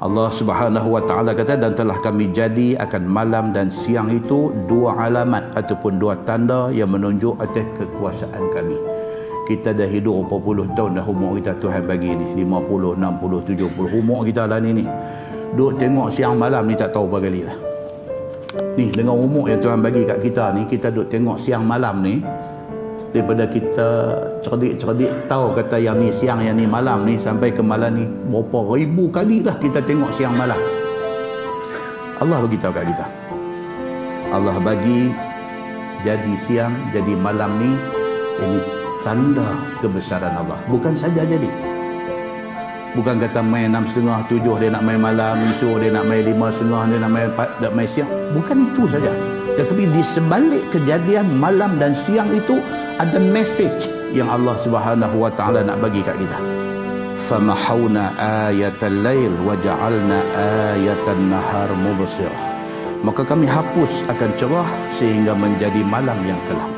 Allah Subhanahu wa taala kata, dan telah kami jadi akan malam dan siang itu dua alamat ataupun dua tanda yang menunjuk atas kekuasaan kami. Kita dah hidup berapa puluh tahun dah umur kita Tuhan bagi ni, 50, 60, 70 umur kita lah ni. Duk tengok siang malam ni tak tahu berapa kali lah. Ni dengan umur yang Tuhan bagi kat kita ni, kita duk tengok siang malam ni, daripada kita cerdik-cerdik tahu kata yang ni siang, yang ni malam ni, sampai ke malam ni berapa ribu kali dah kita tengok siang malam. Allah bagi tahu kat kita, Allah bagi jadi siang jadi malam ni, ini tanda kebesaran Allah. Bukan saja jadi, bukan kata main 6.30, 7 dia nak main malam, esok dia nak main 5.30, dia nak main 4, nak main siang. Bukan itu saja, tetapi di sebalik kejadian malam dan siang itu ada message yang Allah Subhanahu wa taala nak bagi kat kita. Famahawna ayatal lail wa ja'alna ayatan nahar mubsirah. Maka kami hapus akan cerah sehingga menjadi malam yang kelam.